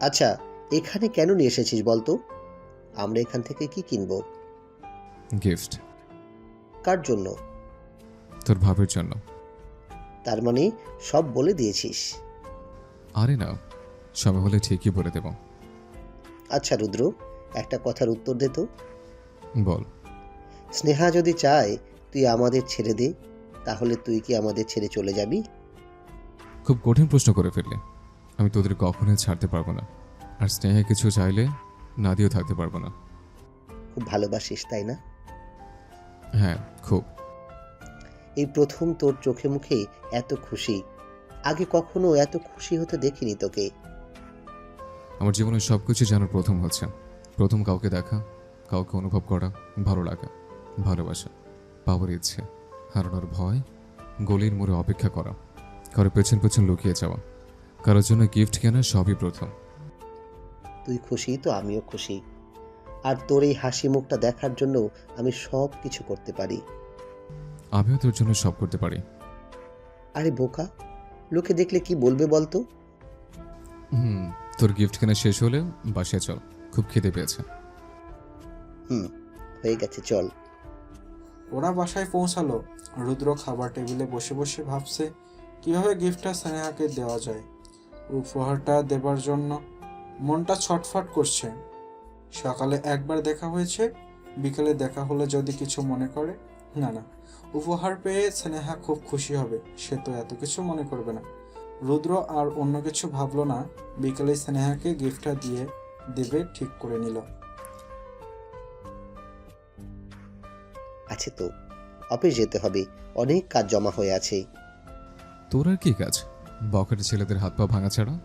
আচ্ছা, এখানে কেন নিয়ে এসেছিস বলতো? আমরা এখান থেকে কি কিনবো? গিফট। কার জন্য? তোর ভাবের জন্য। তার মানে সব বলে দিয়েছিস? আরে না, সময় হলে ঠিকই বলে দেব। আচ্ছা রুদ্র, একটা কথার উত্তর দে তো। বল। স্নেহা যদি চায় তুই আমাদের ছেড়ে দে, তাহলে তুই কি আমাদের ছেড়ে চলে যাবি? খুব কঠিন প্রশ্ন করে ফেললে। আমি তোদের কখনোই ছাড়তে পারবো না। আর স্নেহে কিছু চাইলে না দিয়েও থাকতে পারবো না। খুব ভালোবাসিস তাই না? হ্যাঁ, খুব। এই প্রথম তোর চোখে মুখে এত খুশি। আগে কখনো এত খুশি হতে দেখিনি তোকে। আমার জীবনের সবকিছু যেন প্রথম হচ্ছে। প্রথম কাউকে দেখা, কাউকে অনুভব করা, ভালো লাগা, ভালোবাসা, পাওয়ার ইচ্ছে, হারানোর ভয়, গলির মোড়ে অপেক্ষা করা, কারো পেছন পেছন লুকিয়ে যাওয়া, কারোর জন্য গিফট কেনা, সবই প্রথম। তুই খুশি তো আমিও খুশি। আর তোর এই হাসি মুখটা দেখার জন্য আমি সব কিছু করতে পারি। আমিও তোর জন্য সব করতে পারি। আরে বোকা, লোকে দেখলে কি বলবে বলতো? হুম, তোর গিফট কেনা শেষ হলে বাসায় চল, খুব খিদে পেয়েছে। হুম, হয়ে গেছে, চল। ওরা বাসায় পৌঁছালো। রুদ্র খাবার টেবিলে বসে বসে ভাবছে কিভাবে গিফটটা স্নেহাকে দেওয়া যায়। উপহারটা দেবার জন্য মনটা ছটফট করছে। সকালে একবার দেখা হয়েছে, বিকেলে দেখা হলে যদি কিছু মনে করে, না না, উপহার পেয়ে স্নেহা খুব খুশি হবে, সে তো এত কিছু মনে করবে না। রুদ্র আর অন্য কিছু ভাবলো না, বিকেলে স্নেহাকে গিফটটা দিয়ে দেবে ঠিক করে নিল। আছে তো, অফিস যেতে হবে, অনেক কাজ জমা হয়ে আছে। তোর আর কি কাজ, বখাটে ছেলেদের হাত পা ভাঙা ছাড়া?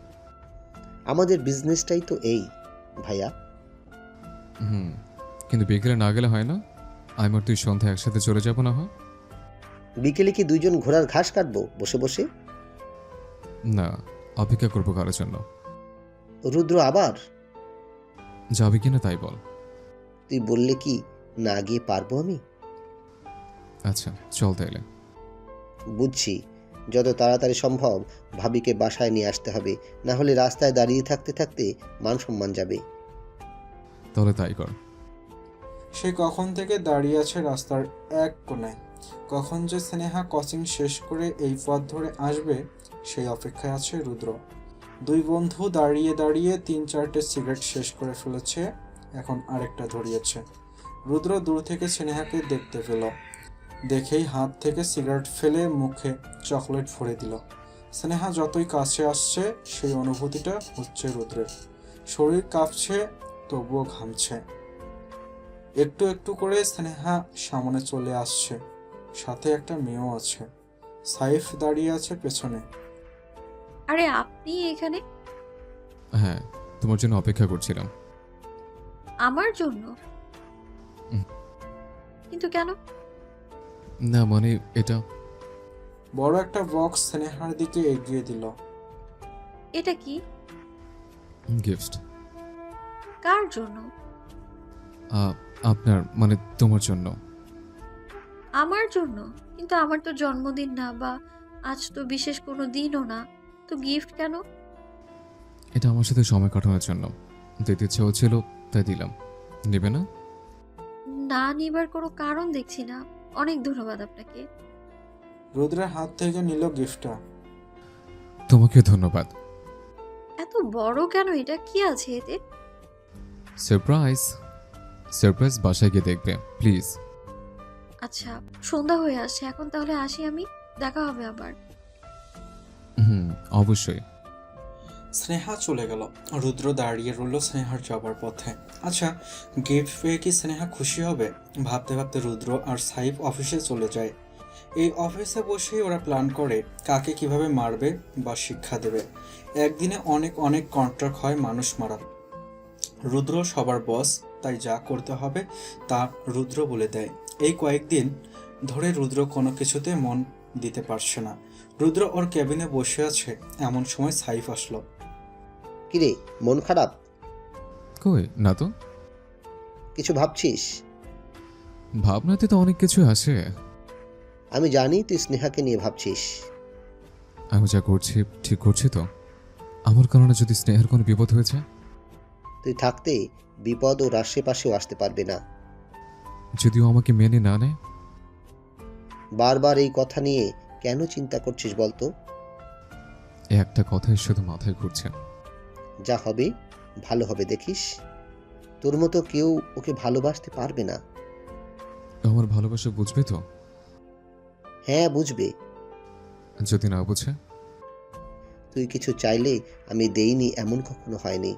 আমাদের বিজনেসটাই তো এই, ভাইয়া। হুম, কিন্তু বিকেলে না গেলে হয় না? আমি আর তুই সন্ধ্যা একসাথে চলে যাবো না হয়? বিকেলে কি দুইজন ঘোড়ার ঘাস কাটবো বসে বসে? না, অপেক্ষা করবো কারোর জন্য। রুদ্র আবার? যাবি কিনা তাই বল। তুই বললে কি না গিয়ে পারবো আমি? আচ্ছা চল তাইলে। বুঝছি, যত তাড়াতাড়ি সম্ভব ভাবিকে বাসায় নিয়ে আসতে হবে, না হলে রাস্তায় দাঁড়িয়ে থাকতে থাকতে মান সম্মান যাবে। তাহলে তাই কর। সে কখন থেকে দাঁড়িয়ে আছে রাস্তার এক কোণায়। কখন যে স্নেহা কোচিং শেষ করে এই পথ ধরে আসবে, সেই অপেক্ষায় আছে রুদ্র। দুই বন্ধু দাঁড়িয়ে দাঁড়িয়ে 3-4টে সিগারেট শেষ করে ফেলেছে, এখন আরেকটা ধরিয়েছে। রুদ্র দূর থেকে স্নেহাকে দেখতে পেল, দেখেই হাত থেকে সিগারেট ফেলে মুখে চকলেট ভরে দিল। স্নেহা যতই কাছে আসছে, সেই অনুভূতিটা হচ্ছে রুদ্রের। শরীর কাঁপছে, তবুও ঘামছে। একটু একটু করে স্নেহা সামনে চলে আসছে, সাথে একটা মেয়েও আছে। সাইফ দাঁড়িয়ে আছে পেছনে। আরে আপনি এখানে? হ্যাঁ, তোমার জন্য অপেক্ষা করছিলাম। আমার জন্য? হুম। কিন্তু কেন? না মানে এটা বড় একটা বক্স স্নেহার দিকে এগিয়ে দিল। এটা কি? গিফট। কার জন্য? আপনার মানে তোমার জন্য। আমার জন্য? কিন্তু আমার তো জন্মদিন না, বা আজ তো বিশেষ কোনো দিনও না, তো গিফট কেন? এটা আমার সাথে সময় কাটানোর জন্য দিতে ইচ্ছে হচ্ছিল, তাই দিলাম। নেবে না? না নিবার কোনো কারণ দেখছি না। অনেক ধন্যবাদ আপনাকে। রুদ্রের হাত থেকে নিল গিফটটা। তোমাকে ধন্যবাদ। এত বড় কেন এটা? কি আছে এতে? সারপ্রাইজ। সারপ্রাইজ বাসায় গিয়ে দেখবে প্লিজ। আচ্ছা, সন্ধ্যা হয়ে আসছে, এখন তাহলে আসি আমি। দেখা হবে আবার। হুম, অবশ্যই। স্নেহা চলে গেল। রুদ্র দাঁড়িয়ে রইল স্নেহার যাবার পথে। আচ্ছা, গিফট পেয়ে কি স্নেহা খুশি হবে? ভাবতে ভাবতে রুদ্র আর সাইফ অফিসে চলে যায়। এই অফিসে বসেই ওরা প্ল্যান করে কাকে কিভাবে মারবে বা শিক্ষা দেবে। একদিনে অনেক অনেক কন্ট্রাক্ট হয় মানুষ মারার। রুদ্র সবার বস, তাই যা করতে হবে তা রুদ্র বলে দেয়। এই কয়েকদিন ধরে রুদ্র কোনো কিছুতে মন দিতে পারছে না। রুদ্র ওর কেবিনে বসে আছে, এমন সময় সাইফ আসলো। কিরে, মন খারাপ? কই না তো। কিছু ভাবছিস? ভাবনাতে তো অনেক কিছু আসে। আমি জানি তুই স্নেহাকে নিয়ে ভাবছিস। আমি যা করছি ঠিক করছি তো? আমার কারণে যদি স্নেহার কোনো বিপদ হয়েছে? তুই থাকতে বিপদ ওর আশেপাশেও আসতে পারবে না। যদিও আমাকে মেনে না নেয়? বারবার এই কথা নিয়ে কেন চিন্তা করছিস বলতো? এই একটা কথাই শুধু মাথায় ঘুরছে। যা হবে ভালো হবে, দেখিস। তোর মতো কেউ ওকে ভালোবাসতে পারবে না। আমার ভালোবাসা বুঝবে তো? হ্যাঁ, বুঝবে। যদি না বুঝে? তুই কিছু চাইলে আমি দেইনি এমন কখনো হয়নি,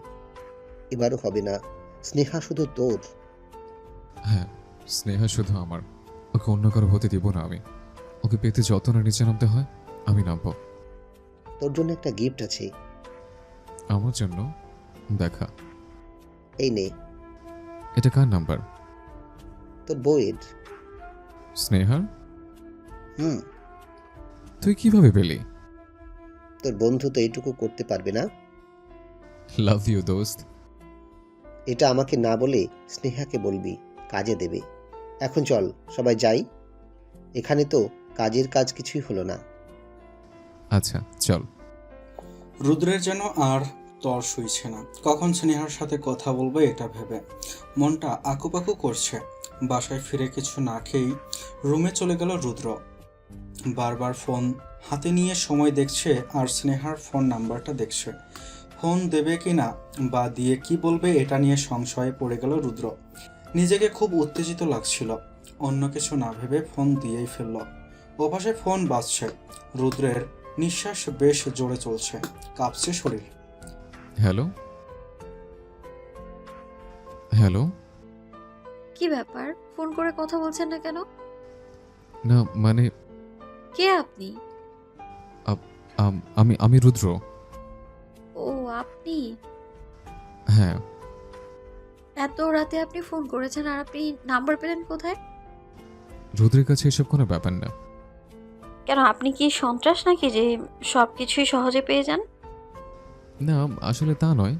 এবারও হবে না। স্নেহা শুধু তোর। হ্যাঁ, স্নেহা শুধু আমার। ওকে অন্য কারো হতে দিব না আমি। ওকে পেতে যত না নিচে নামতে হয় আমি নামবো। তোর জন্য একটা গিফট আছে। আমার জন্য? দেখা। এই নে। এটা কার নাম্বার? তোর বউয়ের। স্নেহার? হুম। তুই কিভাবে পেলি? তোর বন্ধু তো এইটুকু করতে পারবে না। লাভ ইউ দোস্ত। এটা আমাকে না বলে স্নেহাকে বলবি, কাজে দেবে। এখন চল সবাই যাই, এখানে তো কাজের কাজ কিছুই হলো না। আচ্ছা চল। রুদ্রের যেন আর তর সইছে না, কখন স্নেহার সাথে কথা বলবে এটা ভেবে মনটা আকুপাকু করছে। বাসায় ফিরে কিছু না খেয়েই রুমে চলে গেল রুদ্র। বারবার ফোন হাতে নিয়ে সময় দেখছে আর স্নেহার ফোন নাম্বারটা দেখছে। ফোন দেবে কি না বা দিয়ে কি বলবে এটা নিয়ে সংশয়ে পড়ে গেল রুদ্র। নিজেকে খুব উত্তেজিত লাগছিল, অন্য কিছু না ভেবে ফোন দিয়েই ফেলল। ওপাশে ফোন বাজছে। রুদ্রের নিঃশ্বাস বেশ জোরে চলছে, কাঁপছে শরীর। হ্যালো? হ্যালো? কি ব্যাপার, ফোন করে কথা বলছেন না কেন? না মানে কে আপনি? আমি রুদ্র। ও আপনি? হ্যাঁ। এত রাতে আপনি ফোন করেছেন আর আপনি নাম্বার পেলেন কোথায়? রুদ্রের কাছে এসব কোনো ব্যাপার না। কেন, আপনি কি সন্ত্রাস নাকি যে সবকিছুই সহজে পেয়ে যান? না আসলে তা নয়।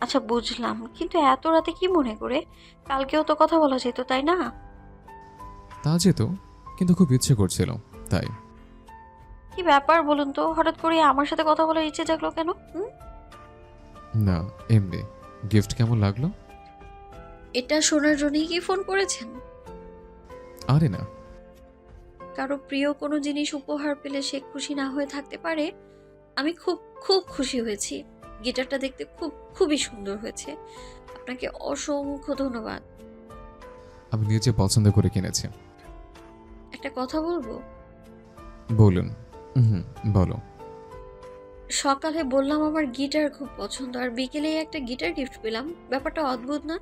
আচ্ছা বুঝলাম, কিন্তু এত রাতে কি মনে করে? কালকেও তো কথা বলা যেত, তাই না? তা যেত, কিন্তু খুব ইচ্ছে করছিল তাই। কি ব্যাপার বলুন তো, হঠাৎ করে আমার সাথে কথা বলার ইচ্ছে জাগলো কেন? না এমনি। গিফট কেমন লাগলো? এটা শোনার জন্যই কি ফোন করেছেন? আরে না। কারো প্রিয় কোনো জিনিস উপহার পেলে সে খুশি না হয়ে থাকতে পারে। আমি খুব খুব খুশি হয়েছি। গিটারটা দেখতে খুবই সুন্দর হয়েছে। আপনাকে অসংখ্য ধন্যবাদ। আমি নিজে পছন্দ করে কিনেছি। একটা কথা বলবো? বলুন। হুম, বলো। সকালে বললাম আমার গিটার খুব পছন্দ, আর বিকেলেই একটা গিটার গিফট পেলাম। ব্যাপারটা অদ্ভুত না?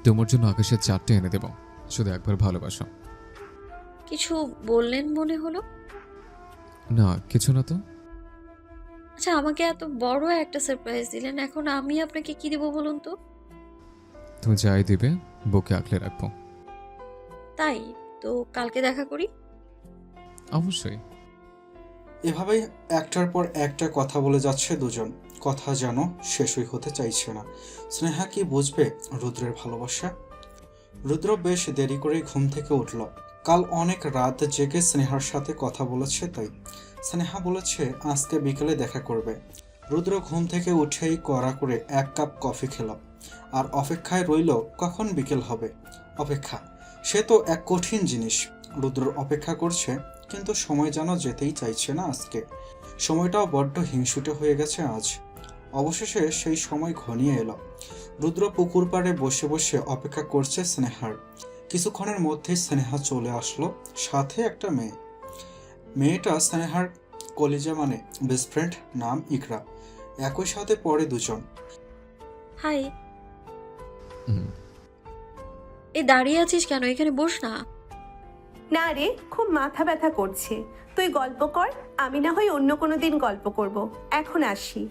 তোমার জন্য আকাশের 4টে এনে দেব, শুধু একবার ভালোবাসো। কিছু বললেন মনে হলো? না কিছু না তো। আচ্ছা, আমাকে এত বড় একটা সারপ্রাইজ দিলেন, এখন আমি আপনাকে কি দেব বলুন তো? তুমি যাই দিবে বুকে আঁকলে রাখবো। তাই তো কালকে দেখা করি। অবশ্যই। এভাবেই একটার পর একটা কথা বলে যাচ্ছে দুজন, কথা যেন শেষই হতে চাইছে না। স্নেহা কি বুঝবে রুদ্রের ভালোবাসা? রুদ্র বেশ দেরি করে ঘুম থেকে উঠল। কাল অনেক রাত জেগে স্নেহার সাথে কথা বলেছে তাই। স্নেহা বলেছে আজকে বিকেলে দেখা করবে। রুদ্র ঘুম থেকে উঠেই কড়া করে 1 কাপ কফি খেল আর অপেক্ষায় রইল কখন বিকেল হবে। অপেক্ষা, সে তো এক কঠিন জিনিস। রুদ্র অপেক্ষা করছে, কিন্তু সময় যেন যেতেই চাইছে না আজকে। সময়টাও বড্ড হিংসুটে হয়ে গেছে আজ। অবশেষে সেই সময় ঘনিয়ে এলো। রুদ্র পুকুর পাড়ে বসে বসে অপেক্ষা করছে স্নেহার। কিছুক্ষণের মধ্যেই স্নেহা চলে আসলো, সাথে একটা মেয়ে। মেয়েটা স্নেহার কলিজা, মানে বেস্ট ফ্রেন্ড, নাম ইকরা। একই সাথে পড়ে দুজন। হাই। হুম। এই দাঁড়িয়ে আছিস কেন? এখানে বস না। না রে, খুব মাথা ব্যথা করছে। তুই গল্প কর, আমি না হয় অন্য কোনো দিন গল্প করব। এখন আসি।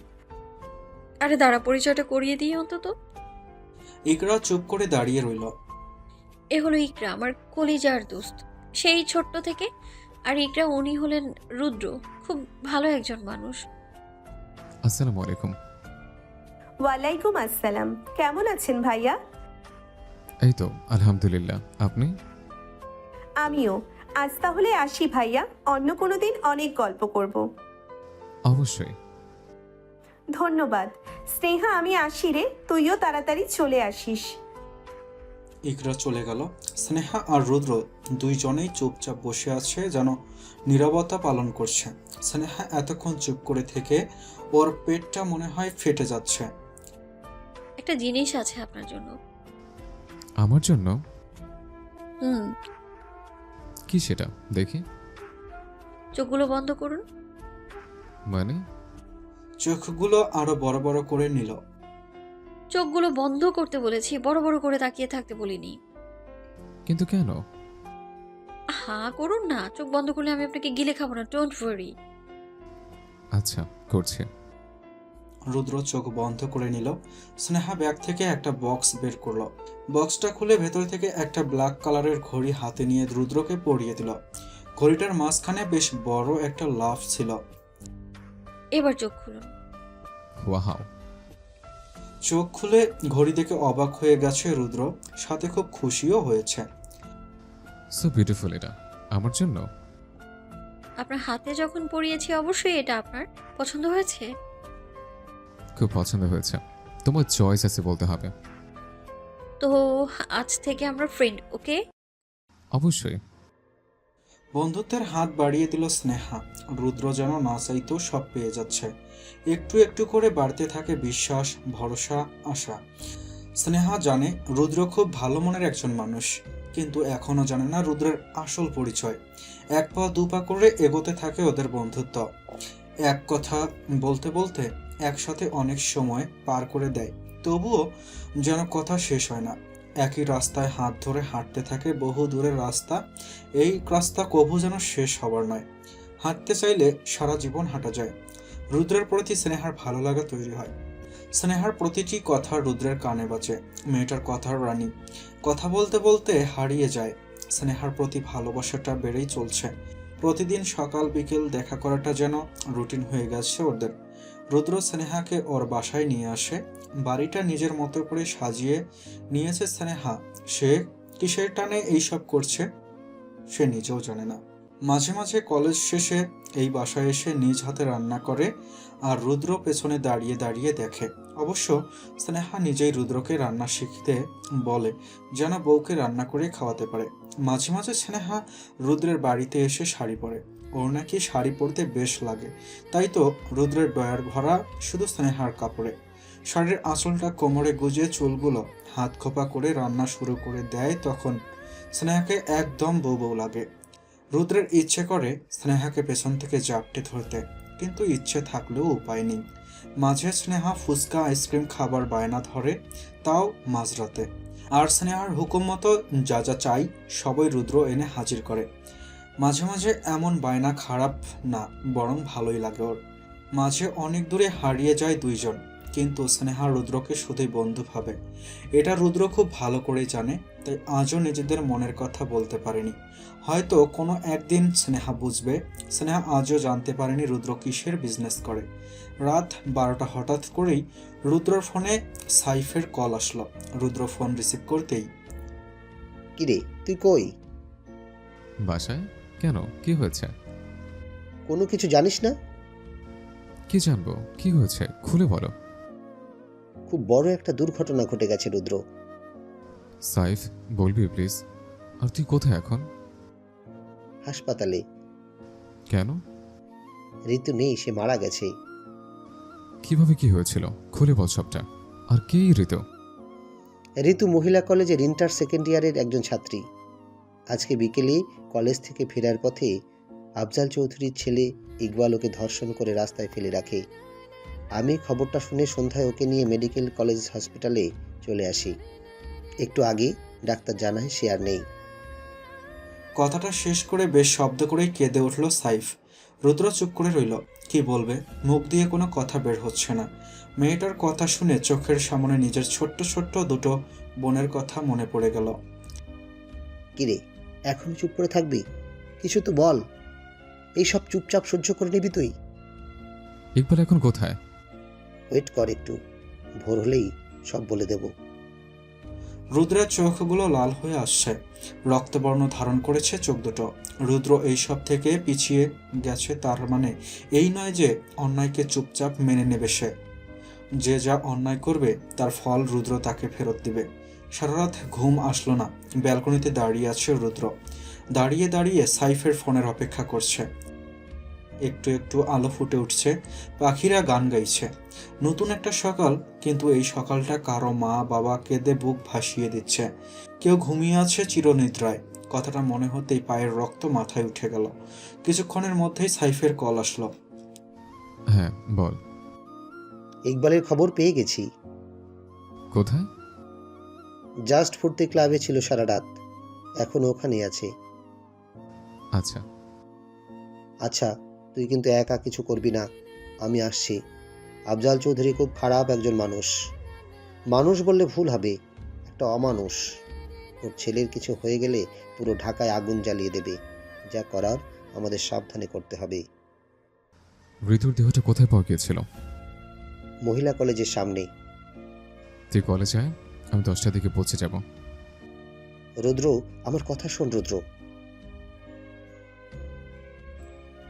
আরে দাঁড়া, পরিচয়টা করিয়ে দিই অন্তত। ইকরা চুপ করে দাঁড়িয়ে রইল। এ হলো ইকরা, আমার কলিজার দোস্ত, সেই ছোট্ট থেকে। আর ইকরা, উনি হলেন রুদ্র, খুব ভালো একজন মানুষ। আসসালামু আলাইকুম। ওয়ালাইকুম আসসালাম। কেমন আছেন ভাইয়া? এই তো আলহামদুলিল্লাহ, আপনি? আমিও। আজ তাহলে আসি ভাইয়া, অন্য কোনো দিন অনেক গল্প করব। অবশ্যই। ধন্যবাদ। স্নেহা আমি আসি রে, তুইও তাড়াতাড়ি চলে আসিস। ইকরা চলে গেল। স্নেহা আর রুদ্র দুইজনেই চুপচাপ বসে আছে, যেন নীরবতা পালন করছে। স্নেহা এতক্ষণ চুপ করে থেকে ওর পেটটা মনে হয় ফেটে যাচ্ছে। একটা জিনিস আছে আপনার জন্য। আমার জন্য? হুম। কি সেটা দেখি? চোখগুলো বন্ধ করুন। মানে? চোখগুলো আরো বড় বড় করে নিল। চোখগুলো বন্ধ করতে বলেছি, বড় বড় করে তাকিয়ে থাকতে বলিনি। কিন্তু কেন? হ্যাঁ করুন না, চোখ বন্ধ করলে আমি আপনাকে গিলে খাবো না, ডোন্ট ওয়ারি। আচ্ছা, করছি। রুদ্র চোখ বন্ধ করে নিল। স্নেহা ব্যাগ থেকে একটা বক্স বের করলো। বক্সটা খুলে ভেতর থেকে একটা ব্ল্যাক কালারের ঘড়ি হাতে নিয়ে রুদ্রকে পরিয়ে দিল। ঘড়িটার মাঝখানে বেশ বড় একটা লাফ ছিল। এবার চোখ খুলুন। ওয়াও! চোখ খুলে ঘড়ি দেখে অবাক হয়ে গেছে রুদ্র, সাথে খুব খুশিও হয়েছে। So beautiful. এটা আমার জন্য? আপনার হাতে যখন পরিয়েছি অবশ্যই এটা আপনার পছন্দ হয়েছে। খুব পছন্দ হয়েছে। তোমার চয়েস আছে বলতে হবে। তো আজ থেকে আমরা ফ্রেন্ড, ওকে? অবশ্যই। বন্ধুত্বের হাত বাড়িয়ে দিল স্নেহা। রুদ্র যেন না চাইতেও সব পেয়ে যাচ্ছে। একটু একটু করে বাড়তে থাকে বিশ্বাস, ভরসা, আশা। স্নেহা জানে রুদ্র খুব ভালো মনের একজন মানুষ, কিন্তু এখনো জানে না রুদ্রের আসল পরিচয়। এক পা দু পা করে এগোতে থাকে ওদের বন্ধুত্ব। এক কথা বলতে বলতে একসাথে অনেক সময় পার করে দেয়, তবুও যেন কথা শেষ হয় না। একই রাস্তায় হাত ধরে হাঁটতে থাকে বহু দূরের রাস্তা। এই রাস্তা কভু যেন শেষ হবার নয়। হাঁটতে চাইলে সারা জীবন হাঁটা যায়। রুদ্রের প্রতি স্নেহার ভালো লাগা তৈরি হয়। স্নেহার প্রতিটি কথা রুদ্রের কানে বাজে। মেয়েটার কথার রানী, কথা বলতে বলতে হারিয়ে যায়। স্নেহার প্রতি ভালোবাসাটা বেড়েই চলছে। প্রতিদিন সকাল বিকেল দেখা করাটা যেন রুটিন হয়ে গেছে ওদের। রুদ্র স্নেহাকে ওর বাসায় নিয়ে আসে। বাড়িটা নিজের মতো করে সাজিয়ে নিয়েছে স্নেহা। সে কিসের টানে এইসব করছে সে নিজেও জানে না। মাঝে মাঝে কলেজ শেষে এই বাসায় এসে নিজ হাতে রান্না করে, আর রুদ্র পেছনে দাঁড়িয়ে দাঁড়িয়ে দেখে। অবশ্য স্নেহা নিজেই রুদ্রকে রান্না শিখতে বলে, যেন বউকে রান্না করে খাওয়াতে পারে। মাঝে মাঝে স্নেহা রুদ্রের বাড়িতে এসে শাড়ি পরে। ওর নাকি শাড়ি পরতে বেশ লাগে, তাই তো রুদ্রের ডয়ার ভরা শুধু স্নেহার কাপড়ে। শাড়ির আঁচলটা কোমরে গুজে চুলগুলো হাত খোপা করে রান্না শুরু করে দেয়। তখন স্নেহাকে একদম বউ বউ লাগে। রুদ্রের ইচ্ছে করে স্নেহাকে পেছন থেকে জাপটে ধরতে, কিন্তু ইচ্ছে থাকলেও উপায় নেই। মাঝে স্নেহা ফুচকা আইসক্রিম খাবার বায়না ধরে, তাও মাঝরাতে। আর স্নেহার হুকুম মতো যা যা চাই সবই রুদ্র এনে হাজির করে। মাঝে মাঝে এমন বায়না খারাপ না, বরং ভালোই লাগে ওর। মাঝে অনেক দূরে হারিয়ে যায় দুইজন, কিন্তু স্নেহা রুদ্রকে শুধুই বন্ধু ভাবে। এটা রুদ্র খুব ভালো করেই জানে, তাই আজও নিজেদের মনের কথা বলতে পারেনি। হয়তো কোনো একদিন স্নেহা বুঝবে। স্নেহা আজও জানতে পারেনি রুদ্র কিসের বিজনেস করে। রাত 12টা হঠাৎ করেই রুদ্রর ফোনে সাইফের কল আসলো। রুদ্র ফোন রিসিভ করতেই, কিরে তুই কই? বাসায়? কেন, কি হয়েছে? কোনো কিছু জানিস না? কি জানবো, কি হয়েছে খুলে বলো। খুব বড় একটা দুর্ঘটনা ঘটে গেছে রুদ্র। সাইফ, বলবি প্লিজ? আর তুই কোথায় এখন? হাসপাতালে। কেন? ঋতু নেই, সে মারা গেছে। কিভাবে কি হয়েছিল খুলে বল সবটা। আর কে ঋতু? ঋতু মহিলা কলেজের ইন্টার সেকেন্ড ইয়ারের একজন ছাত্রী। আজকে বিকেলে কলেজ থেকে ফেরার পথে আফজাল চৌধুরীর ছেলে ইকবাল ওকে ধর্ষণ করে রাস্তায় ফেলে রাখে। আমি খবরটা শুনে সন্ধ্যায় ওকে নিয়ে মেডিকেল কলেজ হসপিটালে চলে আসি। একটু আগে ডাক্তার জানায় সে আর নেই। কথাটা শেষ করে বেশ শব্দ করেই কেঁদে উঠল সাইফ। রুদ্র চুপ করে রইল। কি বলবে, মুখ দিয়ে কোনো কথা বের হচ্ছে না। মেয়েটার কথা শুনে চোখের সামনে নিজের ছোট্ট ছোট্ট দুটো বোনের কথা মনে পড়ে গেল। কিরে এখন চুপ করে থাকবি? কিছু তো বল। এইসব চুপচাপ সহ্য করে নিবি তুই? ইকবাল এখন কোথায়? ওয়েট কর একটু, ভোর হলেই সব বলে দেব। রুদ্রের চোখগুলো লাল হয়ে আসছে, রক্তবর্ণ ধারণ করেছে চোখ দুটো। রুদ্র এইসব থেকে পিছিয়ে গেছে, তার মানে এই নয় যে অন্যায়কে চুপচাপ মেনে নেবে সে। যে যা অন্যায় করবে তার ফল রুদ্র তাকে ফেরত দিবে। সারা রাত ঘুম আসলো না। ব্যালকনিতে দাঁড়িয়ে আছে রুদ্র। দাঁড়িয়ে দাঁড়িয়ে সাইফের ফোনের অপেক্ষা করছে। একটু একটু আলো ফুটে উঠছে, পাখিরা গান গাইছে। নতুন একটা সকাল, কিন্তু এই সকালটা কারো মা বাবা কেঁদে বুক ভাসিয়ে দিচ্ছে। কেউ ঘুমিয়ে আছে চিরনিদ্রায়। কথাটা মনে হতেই পায়ের রক্ত মাথায় উঠে গেল। কিছুক্ষণের মধ্যেই সাইফের কল আসলো। হ্যাঁ বল। ইকবালের খবর পেয়ে গেছি। কোথায়? জাস্ট ফুর্তি ক্লাবে ছিল সারা রাত, এখন ওখানেই আছে। আচ্ছা। আচ্ছা, তুই কিন্তু একা কিছু করবি না, আমি আসছি। আফজাল চৌধুরী খুব খারাপ একজন মানুষ। মানুষ বললে ভুল হবে, একটা অমানুষ। ওর ছেলের কিছু হয়ে গেলে পুরো ঢাকায় আগুন জ্বালিয়ে দেবে। যা করার আমাদের সাবধানে করতে হবে। ঋতুর দেহটা কোথায় পাওয়া গিয়েছিল? মহিলা কলেজের সামনে। তুই কলেজে আয়, আমি 10টার দিকে পৌঁছে যাব। রুদ্র, আমার কথা শোন রুদ্র।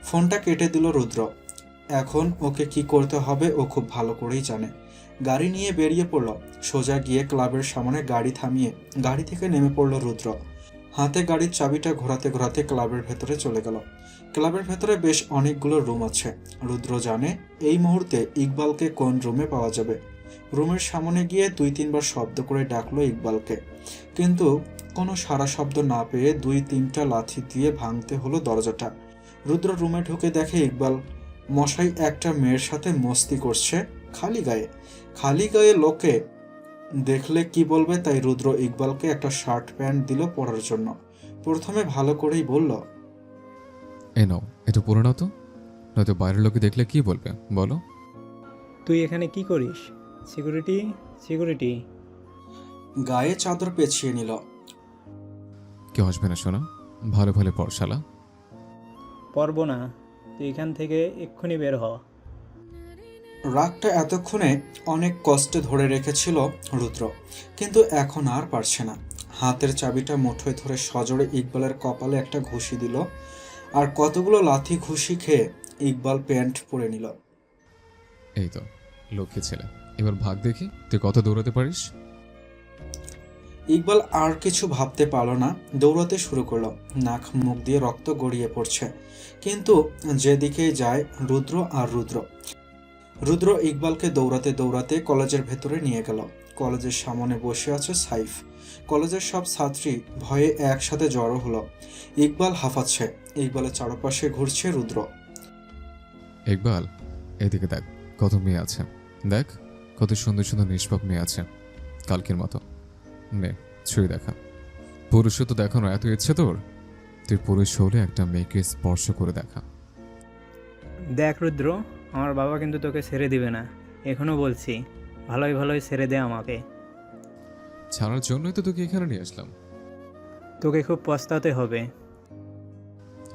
ফোনটা কেটে দিল রুদ্র। এখন ওকে কি করতে হবে ও খুব ভালো করেই জানে। গাড়ি নিয়ে বেরিয়ে পড়ল। সোজা গিয়ে ক্লাবের সামনে গাড়ি থামিয়ে গাড়ি থেকে নেমে পড়ল রুদ্র। হাতে গাড়ির চাবিটা ঘোরাতে ঘোরাতে ক্লাবের ভেতরে চলে গেল। ক্লাবের ভেতরে বেশ অনেকগুলো রুম আছে। রুদ্র জানে এই মুহূর্তে ইকবালকে কোন রুমে পাওয়া যাবে। রুমের সামনে গিয়ে 2-3 বার শব্দ করে ডাকলো ইকবালকে, কিন্তু কোনো সাড়া শব্দ না পেয়ে 2-3টা লাথি দিয়ে ভাঙতে হলো দরজাটা। রুদ্র রুমে ঢুকে দেখে ইকবাল মশাই একটা মেয়ের সাথে মস্তি করছে খালি গায়ে। খালি গায়ে লোকে দেখলে কি বলবে, তাই রুদ্র ইকবালকে একটা শার্ট প্যান্ট দিল পরার জন্য। প্রথমে ভালো করেই বলল, এ নাও, এটা পরে নাও তো, নয়তো বাইরের লোকে দেখলে কি বলবে বলো। তুই এখানে কি করিস? Security security. গায়ে চাদর পেঁচিয়ে নিল। কেউ আসবে না শোনা, ভালো ভালো পড়শালা। পারবো না, তুই এখান থেকে এক্ষুনি বের হ। রাগটা এতক্ষণে অনেক কষ্টে ধরে রেখেছিল রুদ্র, কিন্তু এখন আর পারছে না। হাতের চাবিটা মুঠোয় ধরে সজোরে ইকবালের কপালে একটা ঘুষি দিল, আর কতগুলো লাথি ঘুষি খেয়ে ইকবাল প্যান্ট পরে নিল। এই তো লক্ষ্মী ছেলে, এবার ভাগ দেখি তুই কত দৌড়াতে পারিস। ইকবাল আর কিছু ভাবতে পারল না, দৌড়াতে শুরু করলো। নাক মুখ দিয়ে রক্ত গড়িয়ে পড়ছে, কিন্তু যেদিকে যায় রুদ্র আর রুদ্র। রুদ্র ইকবালকে দৌড়াতে দৌড়াতে কলেজের ভেতরে নিয়ে গেল। কলেজের সামনে বসে আছে সাইফ। কলেজের সব ছাত্রী ভয়ে একসাথে জড়ো হলো। ইকবাল হাঁফাচ্ছে। ইকবালের চারপাশে ঘুরছে রুদ্র। ইকবাল, এদিকে দেখ, কত মেয়ে আছে। দেখ কত সুন্দর সুন্দর নিষ্পাপ মেয়ে আছে, কালকের মতো। নে ছুঁয়ে দেখা। পুরুষও তো দেখানো এত ইচ্ছে তোর, তুই পুরুষ হলে একটা মেয়েকে স্পর্শ করে দেখা। দেখ রুদ্র, আমার বাবা কিন্তু তোকে ছেড়ে দিবে না, এখনও বলছি, ভালোই ভালোই ছেড়ে দে আমাকে। ছাড়ার জন্যই তো তোকে এখানে নিয়ে আসলাম। তোকে খুব পস্তাতে হবে।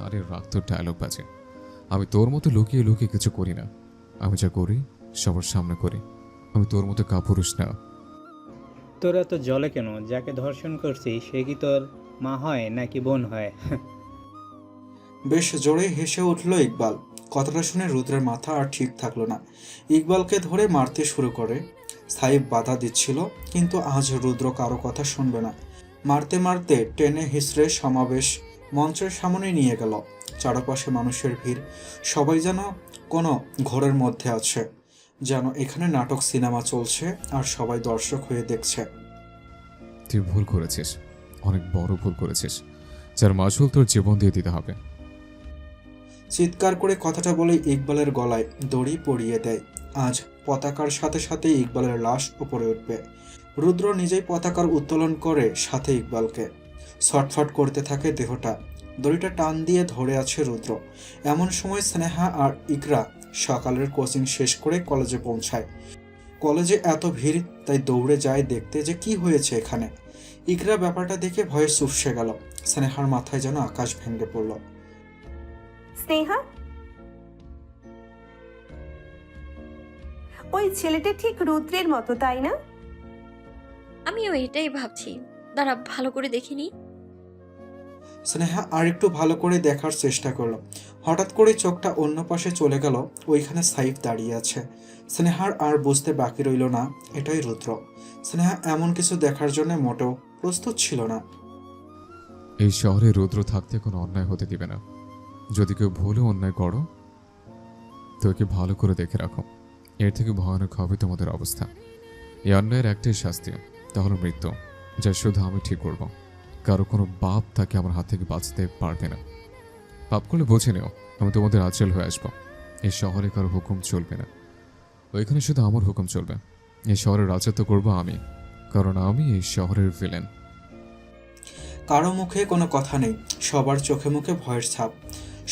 আরে রাগ তোর ডায়লগ বাজে। আমি তোর মতো লুকিয়ে লুকিয়ে কিছু করি না, আমি যা করি সবার সামনে করি। আমি তোর মতো কাপুরুষ না। তোরা তো জলে কেন? যাকে ধর্ষণ করছিস সে কি তোর মা হয় নাকি বোন হয়? বেশ জোরে হেসে উঠল ইকবাল। কথাটা শুনে রুদ্রের মাথা আর ঠিক থাকলো না। ইকবালকে ধরে মারতে শুরু করে। সাইফ বাধা দিচ্ছিল, কিন্তু আজ রুদ্র কারো কথা শুনবে না। মারতে মারতে টেনে হিসড়ে সমাবেশ মঞ্চের সামনে নিয়ে গেল। চারপাশে মানুষের ভিড়, সবাই যেন কোনো ঘোরের মধ্যে আছে, যেন এখানে নাটক সিনেমা চলছে আর সবাই দর্শক হয়ে দেখছে। তুই ভুল করেছিস, অনেক বড় ভুল করেছিস, যার মাসুল তোর জীবন দিয়ে দিতে হবে। চিৎকার করে কথাটা বলে ইকবালের গলায় দড়ি পরিয়ে দেয়। আজ পতাকার সাথে সাথে ইকবালের লাশ উপরে উঠবে। রুদ্র নিজেই পতাকার উত্তোলন করে, সাথে ইকবালকে। ছটফট করতে থাকে দেহটা। দড়িটা টান দিয়ে ধরে আছে রুদ্র। এমন সময় স্নেহা আর ইকরা সকালের কোচিং শেষ করে কলেজে পৌঁছায়। কলেজে এত ভিড়, তাই দৌড়ে যায় দেখতে যে কি হয়েছে এখানে। ইকরা ব্যাপারটা দেখে ভয়ে চুপসে গেল। স্নেহার মাথায় যেন আকাশ ভেঙে পড়ল। স্নেহা, ওই ছেলেটা ঠিক রুদ্রের মতো, তাই না? আমিও এটাই ভাবছি, দাঁড়া ভালো করে দেখিনি। স্নেহা আর একটু ভালো করে দেখার চেষ্টা করলো। হঠাৎ করে চোখটা অন্য পাশে চলে গেল, ওইখানে সাইফ দাঁড়িয়ে আছে। স্নেহার আর বুঝতে বাকি রইল না এটাই রুদ্র। স্নেহা এমন কিছু দেখার জন্য মোটেও প্রস্তুত ছিল না। এই শহরে রুদ্র থাকতে কোনো অন্যায় হতে দিবে না। যদি কেউ ভুলেও অন্যায় করো তো একে ভালো করে দেখে রাখো। এর থেকে ভয়ানক হবে তোমাদের অবস্থা। এই অন্যায়ের একটাই শাস্তি, তা হলো মৃত্যু, যা শুধু আমি ঠিক করব। কারো কোনো বাপ তাকে আমার হাত থেকে বাঁচতে পারবে না। পাপ করলে বুঝে নিও, আমি তোমাদের আচল হয়ে আসবো। এই শহরে কারো হুকুম চলবে না, ওইখানে শুধু আমার হুকুম চলবে। এই শহরের রাজত্ব করব আমি, কারণ আমি এই শহরের ভিলেন। কারো মুখে কোনো কথা নেই, সবার চোখে মুখে ভয়ের ছাপ।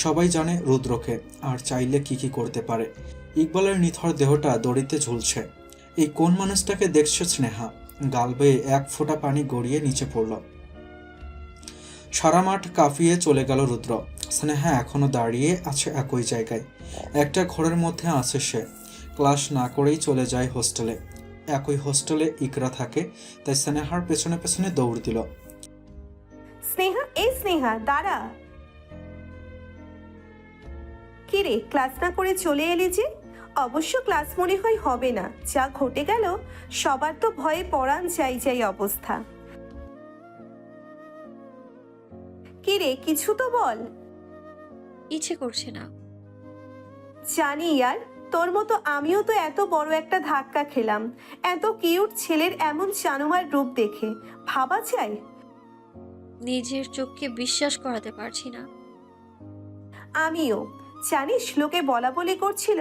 সবাই জানে রুদ্রকে, আর চাইলে কি কি করতে পারে। ইকবালের নিথর দেহটা দড়িতে ঝুলছে। এই কোন মানুষটাকে দেখছে স্নেহা? গাল বেয়ে এক ফোঁটা পানি গড়িয়ে নিচে পড়ল। সারা মাঠ কাঁপিয়ে চলে গেল রুদ্র। স্নেহা এখনো দাঁড়িয়ে আছে একই জায়গায়। একটা ঘরের মধ্যে আছে সে। ক্লাস না করেই চলে যায় হোস্টেলে। একই হোস্টেলে ইকরা থাকে, তাই স্নেহার পেছনে পেছনে দৌড় দিল। স্নেহা, এই স্নেহা, দাঁড়া। কি রে, ক্লাস না করে চলে এলি যে? অবশ্য ক্লাস মনে হয় হবে না, যা ঘটে গেল। সবার তো ভয়ে পড়ান চাই চাই অবস্থা। কি রে, কিছু তো বল। ইচ্ছে করছে না। জানি ইয়ার, তোর মতো আমিও তো এত বড় একটা ধাক্কা খেলাম এত কিউট ছেলের এমন জানোয়ার রূপ দেখে। ভাবা যায়? নিজের চোখকে বিশ্বাস করাতে পারছি না। আমিও। জানিস, লোকে বলা বলি করছিল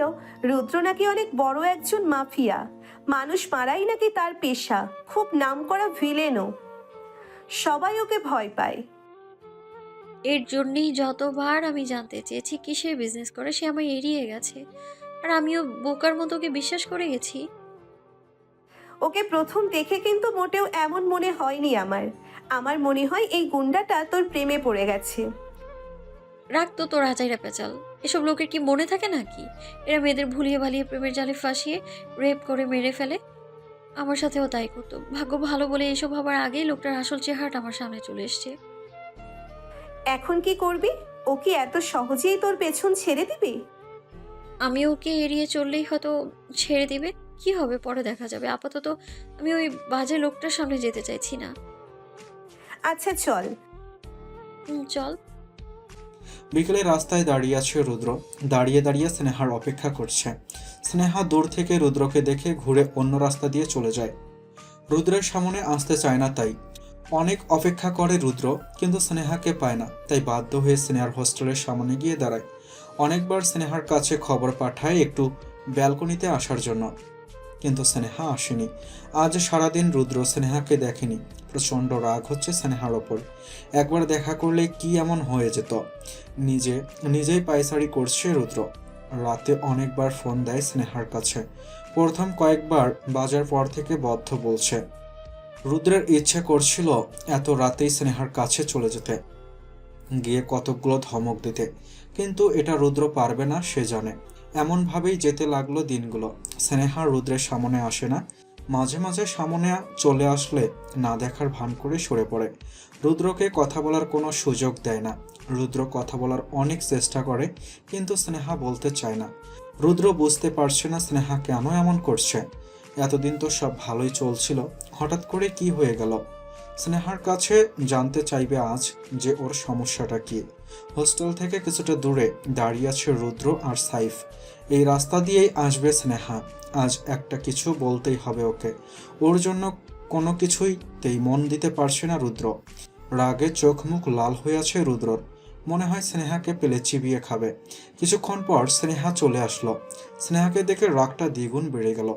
রুদ্র নাকি অনেক বড় একজন মাফিয়া। মানুষ মারাই নাকি তার পেশা। খুব নামকরা ভিলেনও। সবাই ওকে ভয় পায়। এর জন্যই যতবার আমি জানতে চেয়েছি কিসের বিজনেস করে, সে আমায় এড়িয়ে গেছে। আর আমিও বোকার মতো ওকে বিশ্বাস করে গেছি। ওকে প্রথম দেখে কিন্তু মোটেও এমন মনে হয়নি আমার। আমার মনে হয় এই গুন্ডাটা তোর প্রেমে পড়ে গেছে। রাখ তো তোর আচাইরা পেঁচাল। এসব লোকের কি মনে থাকে নাকি? এরা মেয়েদের ভুলিয়ে ভালিয়ে প্রেমের জালে ফাঁসিয়ে রেপ করে মেরে ফেলে। আমার সাথেও তাই করতো। ভাগ্য ভালো বলে এসব হবার আগেই লোকটার আসল চেহারাটা আমার সামনে চলে এসছে। এখন কি করবি? ও কি এত সহজেই তোর পেছন ছেড়ে দিবি? আমি ওকে এড়িয়ে চললেই হয়তো ছেড়ে দিবে। কি হবে পরে দেখা যাবে। আপাতত আমি ওই বাজে লোকটার সামনে যেতে চাইছি না। আচ্ছা চল। চল। বিকেলে রাস্তায় দাঁড়িয়ে আছে রুদ্র। দাঁড়িয়ে দাঁড়িয়ে স্নেহার অপেক্ষা করছে। স্নেহা দূর থেকে রুদ্রকে দেখে ঘুরে অন্য রাস্তা দিয়ে চলে যায়। রুদ্রের সামনে আসতে চায় না, তাই অনেক অপেক্ষা করে রুদ্র, কিন্তু স্নেহাকে পায় না। তাই বাধ্য হয়ে স্নেহার হোস্টেলের সামনে গিয়ে দাঁড়ায়। অনেকবার স্নেহার কাছে খবর পাঠায় একটু ব্যালকনিতে আসার জন্য, কিন্তু স্নেহা আসেনি। আজ সারাদিন রুদ্র স্নেহাকে দেখেনি। প্রচণ্ড রাগ হচ্ছে স্নেহার ওপর। একবার দেখা করলে কি এমন হয়ে যেত। নিজেই পায়চারি করছে রুদ্র। রাতে অনেকবার ফোন দেয় স্নেহার কাছে। প্রথম কয়েকবার বাজার পর থেকে বদ্ধ বলছে। রুদ্রের ইচ্ছে করছিল এত রাতেই স্নেহার কাছে চলে যেতে, গিয়ে কতকগুলো ধমক দিতে, কিন্তু এটা রুদ্র পারবে না, সে জানে। এমনভাবেই যেতে লাগলো দিনগুলো। স্নেহা রুদ্রের সামনে আসে না। মাঝে মাঝে সামনে চলে আসলে না দেখার ভান করে সরে পড়ে। রুদ্রকে কথা বলার কোনো সুযোগ দেয় না। রুদ্র কথা বলার অনেক চেষ্টা করে, কিন্তু স্নেহা বলতে চায় না। রুদ্র বুঝতে পারছে না স্নেহা কেন এমন করছে। এতদিন তো সব ভালোই চলছিল, হঠাৎ করে কি হয়ে গেল? স্নেহার কাছে জানতে চাইবে আজ যে ওর সমস্যাটা কি। হোস্টেল থেকে কিছুটা দূরে দাঁড়িয়ে আছে রুদ্র আর সাইফ। এই রাস্তা দিয়েই আসবে স্নেহা। আজ একটা কিছু বলতেই হবে ওকে। ওর জন্য কোনো কিছুইতেই মন দিতে পারছে না রুদ্র। রাগে চোখ মুখ লাল হয়ে আছে রুদ্রর। মনে হয় স্নেহাকে পেলে চিবিয়ে খাবে। কিছুক্ষণ পর স্নেহা চলে আসলো। স্নেহাকে দেখে রাগটা দ্বিগুণ বেড়ে গেল।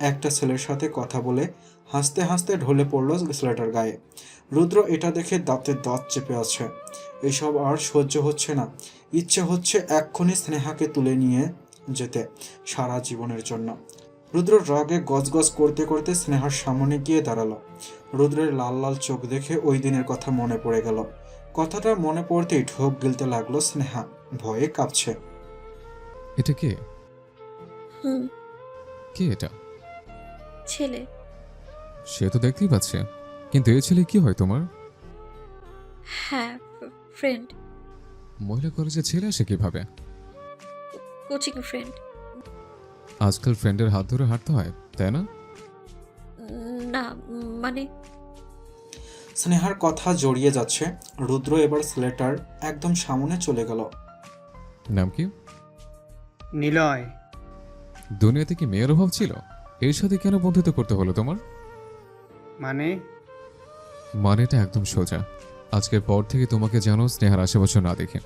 একটা ছেলের সাথে কথা বলে হাসতে হাসতে ঢলে পড়ল ছেলেটার গায়ে। রুদ্র এটা দেখে দাঁতে দাঁত চেপে আছে। এসব আর সহ্য হচ্ছে না। ইচ্ছে হচ্ছে এক্ষুনি স্নেহাকে তুলে নিয়ে যেতে, সারা জীবনের জন্য। রুদ্র রাগে গজগজ করতে করতে স্নেহার সামনে গিয়ে দাঁড়ালো। রুদ্রের লাল লাল চোখ দেখে ওই দিনের কথা মনে পড়ে গেল। কথাটা মনে পড়তেই ঢোক গিলতে লাগলো স্নেহা, ভয়ে কাঁপছে। এটা কে? হুম। কে এটা? ছেলে। সে তো দেখতেই পাচ্ছে, কিন্তু এই ছেলে কি হয় তোমার? হ্যাঁ, ফ্রেন্ড। মহিলা কলেজে ছেলে আসে কিভাবে? Coaching friend. আজকাল ফ্রেন্ডের হাত ধরে হাঁটতে হয়, তাই না? না, মানে স্নেহার কথা জড়িয়ে যাচ্ছে। রুদ্র এবার ছেলেটার একদম সামনে চলে গেল। নাম কি? নিলয়। দুনিয়াতে কি মেয়ের অভাব ছিল? এর সাথে কেন বন্ধুত্ব করতে হলো তোমার? মানে? মানেটা একদম সোজা। আজকের পর থেকে তোমাকে যেন স্নেহার আশেপাশে না দেখে।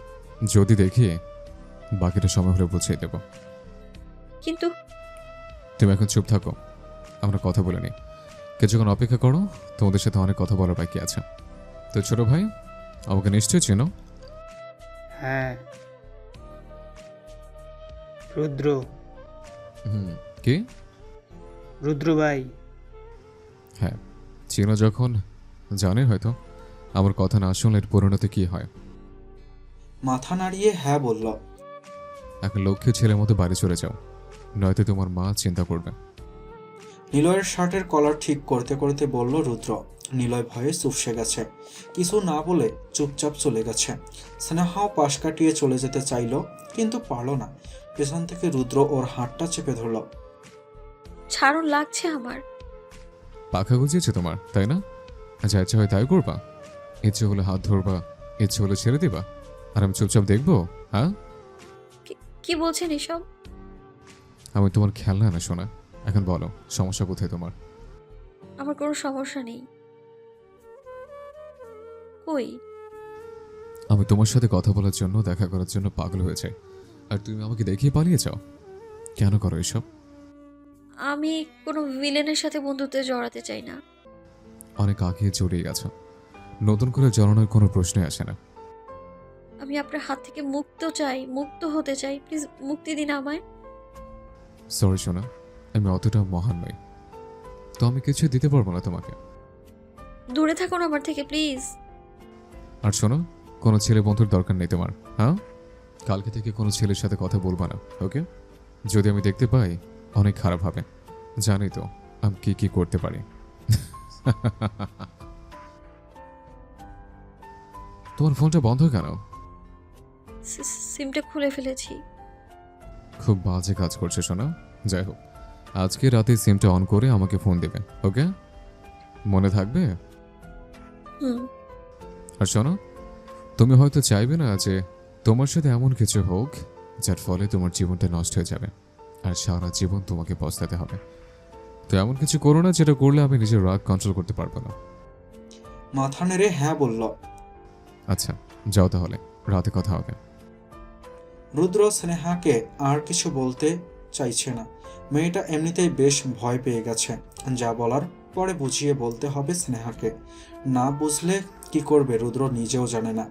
যদি দেখি, বাকিটা সময় হলে বুঝিয়ে দেব। কিন্তু তুমি এখন চুপ থাকো, আমরা কথা বলে নিই। কিছুক্ষণ অপেক্ষা করো, তোমাদের সাথে অনেক কথা বলার বাকি আছে। তো ছোট ভাই, আমাকে নিশ্চয়ই চেনো? হ্যাঁ, রুদ্র। কি? রুদ্র ভাই। হ্যাঁ, চেনো যখন জানে হয়তো আমার কথা না শুনলে এর পরিণতি কি হয়। মাথা নাড়িয়ে হ্যাঁ বলল। এখন লক্ষ্মী ছেলের মতো বাড়ি চলে যাও, নয়তো তোমার মা চিন্তা করবে। নিলয়ের শার্টের কলার ঠিক করতে করতে বলল রুদ্র। নিলয় ভয়ে চুপসে গেছে, কিছু না বলে চুপচাপ চলে গেছে। স্নেহাও পাশ কাটিয়ে চলে যেতে চাইল, কিন্তু পারল না। পেছন থেকে রুদ্র ওর হাতটা চেপে ধরল। ছাড়ুন, লাগছে আমার। পাখা গুজিয়েছে তোমার, তাই না? যা ইচ্ছে হয় তাই করবা? ইচ্ছে হলে হাত ধরবা, ইচ্ছে হলে ছেড়ে দিবা, আর আমি চুপচাপ দেখবো? হ্যাঁ, কি বলছেন এসব? আমি তোমার খেলনা না শোনা। এখন বলো, সমস্যা কোথায় তোমার? আমার কোনো সমস্যা নেই। কই? আমি তোমার সাথে কথা বলার জন্য, দেখা করার জন্য পাগল হয়ে যাই, আর তুমি আমাকে দেখিয়ে পালিয়ে যাও। কেন করো এসব? আমি কোনো ভিলেনের সাথে বন্ধুত্বে জড়াতে চাই না। অনেক আগে জড়িয়ে গেছো, নতুন করে জড়ানোর কোনো প্রশ্নই আসে না। আমি আপনার হাত থেকে মুক্ত হতে চাই। প্লিজ মুক্তি দিন আমায়। সরি শোনা, আমি অতটা মহান নই, তো আমি কিছু দিতে পারবো না তোমাকে। দূরে থাকুন আমার থেকে, প্লিজ। আর শোনো, কোনো ছেলে বন্ধুর দরকার নেই তোমার। হ্যাঁ, কালকে থেকে কোনো ছেলের সাথে কথা বলবা না, ওকে? যদি আমি দেখতে পাই, অনেক খারাপ হবে। জানি তো আমি কি কি করতে পারি। তোমার ফোনটা বন্ধ কেন? সিমটা খুলে ফেলেছি। খুব বাজে কাজ করছে শোনা। যাই হোক, আজকে রাতে সিমটা অন করে আমাকে ফোন দেবে, ওকে? মনে থাকবে? হুম। আর শোনো, তুমি হয়তো চাইবে না যে তোমার সাথে এমন কিছু হোক যার ফলে তোমার জীবনটা নষ্ট হয়ে যাবে, আর সারা জীবন তোমাকে পস্তাতে হবে। তো এমন কিছু করো না যেটা করলে আমি নিজের রাগ কন্ট্রোল করতে পারবো না। মাথা নেড়ে হ্যাঁ বলল। আচ্ছা, যাও তাহলে, রাতে কথা হবে। রুদ্র স্নেহাকে আর কিছু বলতে চাইছে না। মেয়েটা এমনিতেই বেশ ভয় পেয়ে গেছে। যা বলার পরে বুঝিয়ে বলতে হবে স্নেহাকে। না বুঝলে কি করবে রুদ্র নিজেও জানে না।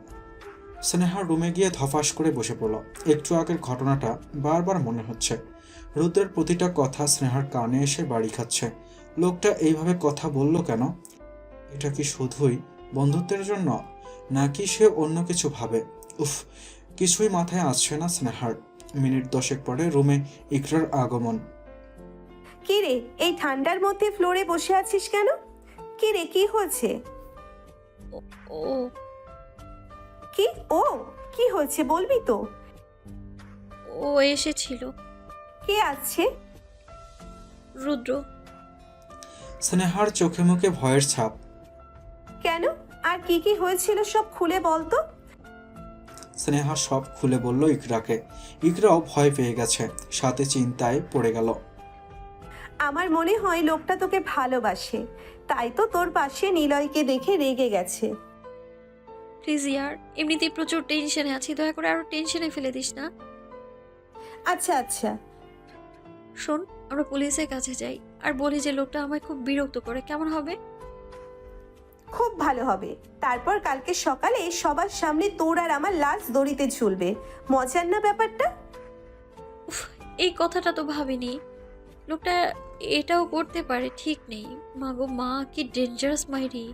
স্নেহার রুমে গিয়ে ধফাস করে বসে পড়ল। একটু আগের ঘটনাটা বারবার মনে হচ্ছে। রুদ্রের প্রতিটা কথা স্নেহার কানে এসে বাড়ি খাচ্ছে। লোকটা এইভাবে কথা বলল কেন? এটা কি শুধুই বন্ধুত্বের জন্য, নাকি সে অন্য কিছু ভাবে? উফ, কিছুই মাথায় আসছে না স্নেহার। মিনিট 10 পরে রুমে ইকরার আগমন। কি রে, এই ঠান্ডার মধ্যে ফ্লোরে বসে আছিস কেন? কি রে, কি হয়েছে? ও কি? ও কি হয়েছে বলবি তো? ও এসেছিল। কে আছে? রুদ্র। স্নেহার চোখে মুখে ভয়ের ছাপ। কেন? আর কি কি হয়েছিল সব খুলে বল তো। স্নেহা সব খুলে বলল ইকরাকে। ইকরাও ভয় পেয়ে গেছে, সাথে চিন্তায় পড়ে গেল। আমার মনে হয় লোকটা তোকে ভালোবাসে, তাই তো তোর পাশে নিলয়কে দেখে রেগে গেছে। প্লিজ ইয়ার, এমনিতেই প্রচুর টেনশনে আছি, দয়া করে আরো টেনশনে ফেলে দিস না। আচ্ছা আচ্ছা, শোন, আমরা পুলিশের কাছে যাই আর বলি যে লোকটা আমায় খুব বিরক্ত করে, কেমন হবে? খুব ভালো হবে। তারপর কালকে সকালে সবার সামনে তোর আর আমার লাশ দড়িতে ঝুলবে। মজার না ব্যাপারটা? উফ, এই কথাটা তো ভাবিনি। লোকটা এটাও করতে পারে, ঠিক নেই। মা গো মা, কি ডেঞ্জারাস মাইরি।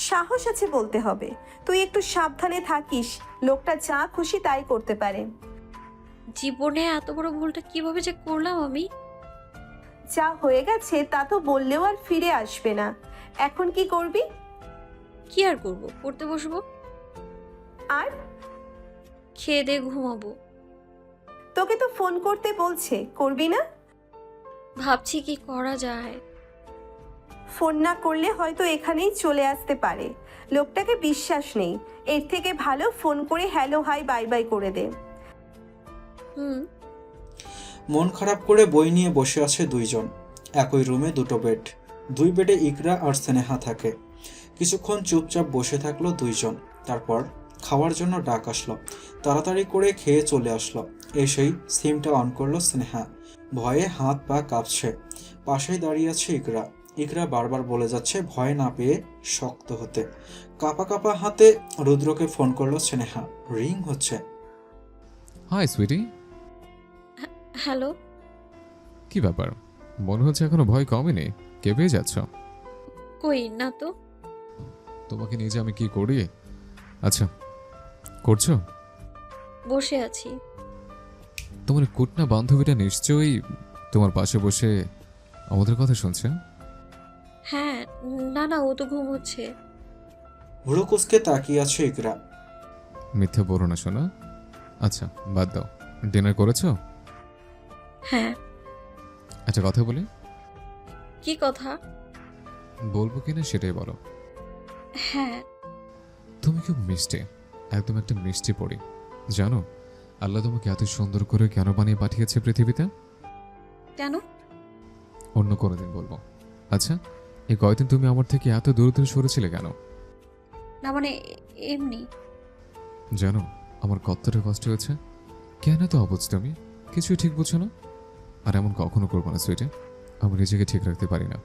সাহস আছে বলতে হবে। তুই একটু সাবধানে থাকিস, লোকটা যা খুশি তাই করতে পারে। জীবনে এত বড় ভুলটা কিভাবে যে করলাম আমি। যা হয়ে গেছে তা তো বললেও আর ফিরে আসবে না। এখন কি করবি? কি আর করবো, পড়তে বসবো। আর খেয়ে দিয়ে ঘুমাবো। তোকে তো ফোন করতে বলছে, করবি না? ভাবছি কি করা যায়। ফোন না করলে হয়তো এখানেই চলে আসতে পারে। লোকটাকে বিশ্বাস নেই। এর থেকে ভালো ফোন করে হ্যালো হাই বাই বাই করে দে। হুম। মন খারাপ করে বই নিয়ে বসে আছে দুইজন। একই রুমে দুটো বেড। দুই বেডে ইকরা আর স্নেহা থাকে। কিছুক্ষণ চুপচাপ বসে থাকলো দুইজন। তারপর খাওয়ার জন্য ডাক আসলো। তাড়াতাড়ি করে খেয়ে চলে আসলো। এসেই সিমটা অন করলো স্নেহা। ভয়ে হাত পা কাঁপছে। পাশেই দাঁড়িয়ে আছে ইকরা। ইকরা বারবার বলে যাচ্ছে ভয় না পেয়ে শক্ত হতে। কাঁপা কাঁপা হাতে রুদ্রকে ফোন করলো স্নেহা। রিং হচ্ছে। হাই সুইটি। হ্যালো। কি ব্যাপার? মনে হচ্ছে এখনো ভয় কমেনি। কে পেয়ে যাচ্ছ? কই না তো। তোমাকে নিয়ে যে আমি কি করি। আচ্ছা, করছো? বসে আছি। তোমার কুটনা বান্ধবীটা নিশ্চয়ই তোমার পাশে বসে আমাদের কথা শুনছে। হ্যাঁ। না না, ও তো ঘুমোচ্ছে। ভুরুকুসকে তাকিয়ে আছে ইকরা। মিথ্যে বলো না শোনা। আচ্ছা বাদ দাও, ডিনার করেছো? হ্যাঁ। আচ্ছা কথা বলি। কি কথা? বলবো কিনা সেটাই বলো। হ্যাঁ। তুমি খুব মিষ্টি, একদম একটা মিষ্টি পড়ি। জানো আল্লাহ তোমাকে এত সুন্দর করে কেন বানিয়ে পাঠিয়েছে পৃথিবীতে? কেন? অন্য কোনোদিন বলবো। আচ্ছা, এই কয়দিন তুমি আমার থেকে এত দূরে দূরে সরেছিলে কেন? না মানে এমনি। জানো আমার কতটা কষ্ট হয়েছে। কেন তো অবুঝ তুমি, কিছুই ঠিক বুঝছো না। আর এমন কখনো করবো না সুইটে। আমি নিজেকে ঠিক রাখতে পারি না।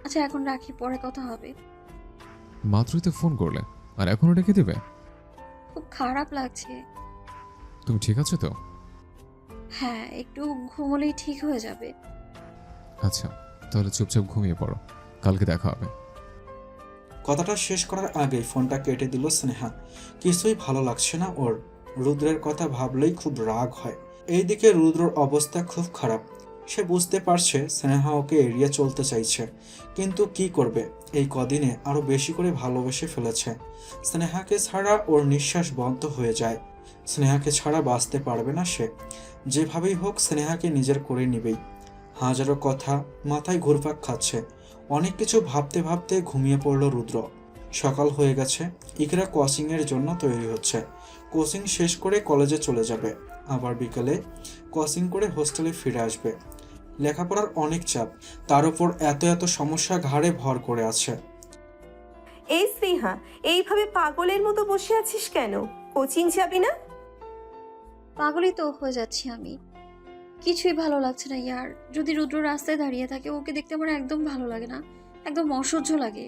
আচ্ছা এখন রাখি, পরে কথা হবে। মাত্রই তো ফোন করলে আর এখনো ডেকে দেবে? খুব খারাপ লাগছে। তুমি ঠিক আছো তো? হ্যাঁ, একটু ঘুমোলেই ঠিক হয়ে যাবে। আচ্ছা তাহলে চুপচাপ ঘুমিয়ে পড়ো, কালকে দেখা হবে। কথাটা শেষ করার আগেই ফোনটা কেটে দিল স্নেহা। কিছুই ভালো লাগছে না ওর। রুদ্রের কথা ভাবলেই খুব রাগ হয়। এইদিকে রুদ্রর অবস্থা খুব খারাপ। সে বুঝতে পারছে স্নেহা ওকে এড়িয়ে চলতে চাইছে, কিন্তু কি করবে, এই কদিনে আরো বেশি করে ভালোবেসে ফেলেছে। স্নেহাকে ছাড়া ওর নিঃশ্বাস বন্ধ হয়ে যায়। স্নেহাকে ছাড়া বাঁচতে পারবে না সে। যেভাবেই হোক স্নেহাকে নিজের করে নিবেই। হাজারো কথা মাথায় ঘুরপাক খাচ্ছে। অনেক কিছু ভাবতে ভাবতে ঘুমিয়ে পড়ল রুদ্র। সকাল হয়ে গেছে। ইকরা কোচিংয়ের জন্য তৈরি হচ্ছে। কোচিং শেষ করে কলেজে চলে যাবে। আবার বিকেলে কোচিং করে হোস্টেলে ফিরে আসবে। লেখাপড়ার অনেক চাপ, তার উপর এত এত সমস্যা ঘাড়ে ভর করে আছে। এই স্নেহা, এইভাবে পাগলের মতো বসে আছিস কেন? কোচিং যাবি না? পাগলই তো হয়ে যাচ্ছি আমি। কিছুই ভালো লাগছে না ইয়ার। যদি রুদ্র রাস্তায় দাঁড়িয়ে থাকে, ওকে দেখতে আমার একদম ভালো লাগে না, একদম অসহ্য লাগে।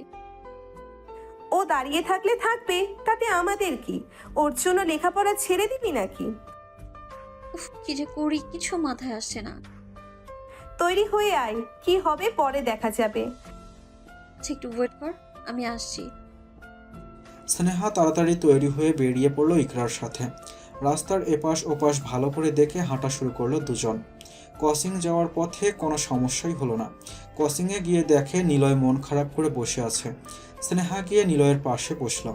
ও দাঁড়িয়ে থাকলে থাকবে, তাতে আমাদের কি? ওর জন্য লেখাপড়া ছেড়ে দিবি নাকি? উফ, কি যে করি কিছু মাথায় আসছে না। তৈরি হয়ে আয়, কি হবে পরে দেখা যাবে। আচ্ছা একটু ওয়েট কর, আমি আসছি। স্নেহা তাড়াতাড়ি তৈরি হয়ে বেরিয়ে পড়লো ইকরার সাথে। রাস্তার এপাশ ওপাশ ভালো করে দেখে হাঁটা শুরু করলো দুজন। কোচিং যাওয়ার পথে কোনো সমস্যাই হলো না। কোচিংয়ে গিয়ে দেখে নিলয় মন খারাপ করে বসে আছে। স্নেহা গিয়ে নিলয়ের পাশে বসল।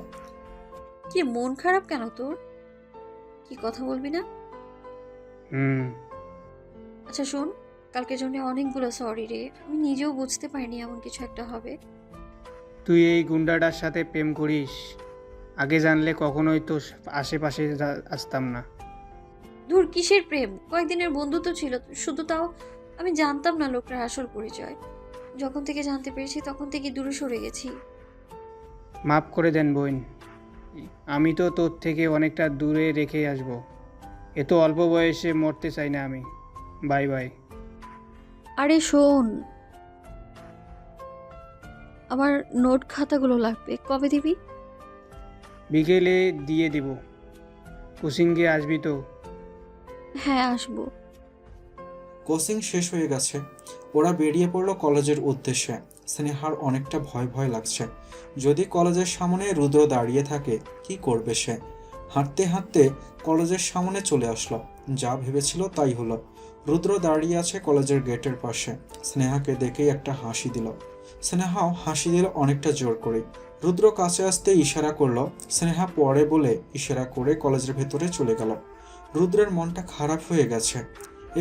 কি মন খারাপ কেন তোর? কি কথা বলবি না? আচ্ছা শোন, কালকের জন্য অনেকগুলো সরি রে। আমি নিজেও বুঝতে পারিনি এমন কিছু একটা হবে। তুই এই গুন্ডাটার সাথে প্রেম করিস? আগে জানলে কখনোই তো আশেপাশে আসতাম না। দূর, কিসের প্রেম? কয়েকদিনের বন্ধুত্ব ছিল শুধু, তাও আমি জানতাম না লোকটার আসল পরিচয়। যখন থেকে জানতে পেরেছি তখন থেকে দূরে সরে গেছি। মাফ করে দেন বোন, আমি তো তোর থেকে অনেকটা দূরে রেখে আসবো। এত অল্প বয়সে মরতে চাই না আমি। Bye bye. আরে শোন, আমার নোট খাতাগুলো লাগবে, কবে দিবি? বিকেলে দিয়ে দিব। কোচিংয়ে আসবি তো? হ্যাঁ আসবো। কোচিং শেষ হয়ে গেছে। ওরা বেরিয়ে পড়লো কলেজের উদ্দেশ্যে। স্নেহার অনেকটা ভয় ভয় লাগছে। যদি কলেজের সামনে রুদ্র দাঁড়িয়ে থাকে, কি করবে সে? হাঁটতে হাঁটতে কলেজের সামনে চলে আসলো। যা ভেবেছিল তাই হলো। রুদ্র দাঁড়িয়ে আছে কলেজের গেটের পাশে। স্নেহাকে দেখেই একটা হাসি দিল। স্নেহাও হাসি দিল অনেকটা জোর করে। রুদ্র কাছে আসতে ইশারা করলো। স্নেহা পরে বলে ইশারা করে কলেজের ভেতরে চলে গেল। রুদ্রের মনটা খারাপ হয়ে গেছে।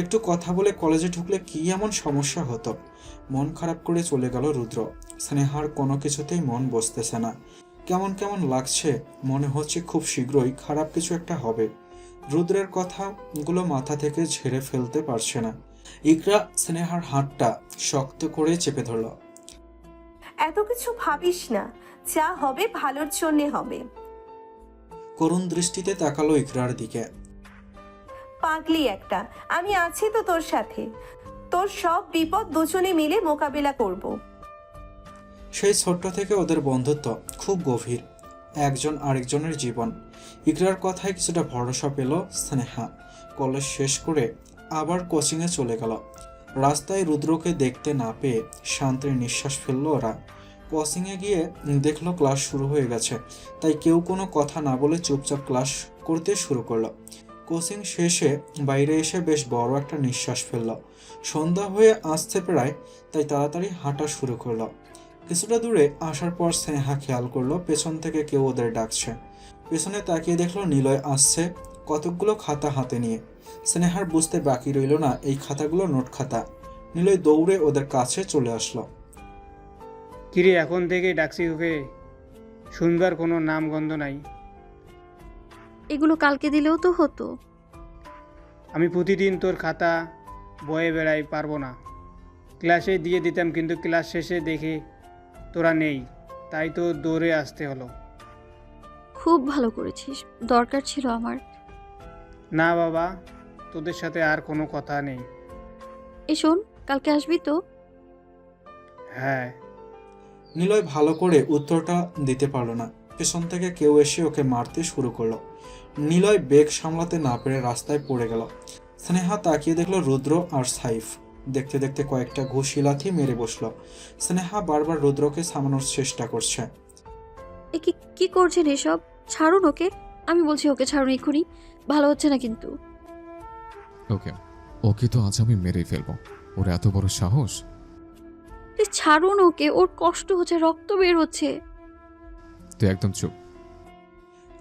একটু কথা বলে কলেজে ঢুকলে কি এমন সমস্যা হতো। মন খারাপ করে চলে গেল রুদ্র। স্নেহার কোনো কিছুতেই মন বসতেছে না। কেমন কেমন লাগছে, মনে হচ্ছে খুব শীঘ্রই খারাপ কিছু একটা হবে। রুদ্রের কথাগুলো মাথা থেকে ঝেড়ে ফেলতে পারছে না। ইকরা স্নেহার হাতটা শক্ত করে চেপে ধরল। এত কিছু ভাবিস না, যা হবে ভালোর জন্যে হবে। করুণ দৃষ্টিতে তাকালো ইকরার দিকে। পাগলি একটা, আমি আছি তো তোর সাথে। তোর সব বিপদ দুজনে মিলে মোকাবেলা করব। সেই ছোট্ট থেকে ওদের বন্ধুত্ব খুব গভীর, একজন আরেকজনের জীবন। ইকরার কথায় কিছুটা ভরসা পেল স্নেহা। কলেজ শেষ করে আবার কোচিংয়ে চলে গেল। রাস্তায় রুদ্রকে দেখতে না পেয়ে শান্তির নিঃশ্বাস ফেলল ওরা। কোচিংয়ে গিয়ে দেখলো ক্লাস শুরু হয়ে গেছে, তাই কেউ কোনো কথা না বলে চুপচাপ ক্লাস করতে শুরু করলো। কোচিং শেষে বাইরে এসে বেশ বড় একটা নিঃশ্বাস ফেলল। সন্ধ্যা হয়ে আসছে প্রায়, তাই তাড়াতাড়ি হাঁটা শুরু করলো। কিছুটা দূরে আসার পর স্নেহা খেয়াল করলো পেছন থেকে কেউ ওদের ডাকছে। পেছনে তাকিয়ে দেখলো নিলয় আসছে কতকগুলো খাতা হাতে নিয়ে। স্নেহার বুঝতে বাকি রইল না এই খাতাগুলো নোট খাতা। নিলয় দৌড়ে ওদের কাছে চলে আসলো। কিরে, এখন থেকে ডাকছি ওকে, শুনবার কোনো নামগন্ধ নাই। এগুলো কালকে দিলেও তো হতো। আমি প্রতিদিন তোর খাতা বয়ে বেড়াই, পারবো না। ক্লাসে দিয়ে দিতাম, কিন্তু ক্লাস শেষে দেখে তোরা নেই, তাই তো দৌড়ে আসতে হলো। খুব ভালো করেছিস, দরকার ছিল আমার। না বাবা, তোদের সাথে আর কোনো কথা নেই। এ শোন, কালকে আসবি তো? হ্যাঁ। নিলয় ভালো করে উত্তরটা দিতে পারলো না। পেছন থেকে কেউ এসে ওকে মারতে শুরু করলো। নিলয় বেগ সামলাতে না পেরে রাস্তায় পড়ে গেল। স্নেহা তাকিয়ে দেখলো রুদ্র আর সাইফ। দেখতে দেখতে কয়েকটা ঘুষি লাথি মেরে বসলো। স্নেহা বারবার রুদ্রকে থামানোর চেষ্টা করছে। এ কি করছেন এসব? ছাড়ুন ওকে, আমি বলছি ওকে ছাড়ুন এক্ষুনি। ভালো হচ্ছে না কিন্তু। ওকে, ওকে তো আজ আমি মেরেই ফেলবো। ওর এত বড় সাহস! প্লিজ ছাড়ুন ওকে, ওর কষ্ট হচ্ছে, রক্ত বের হচ্ছে। তুই একদম চুপ।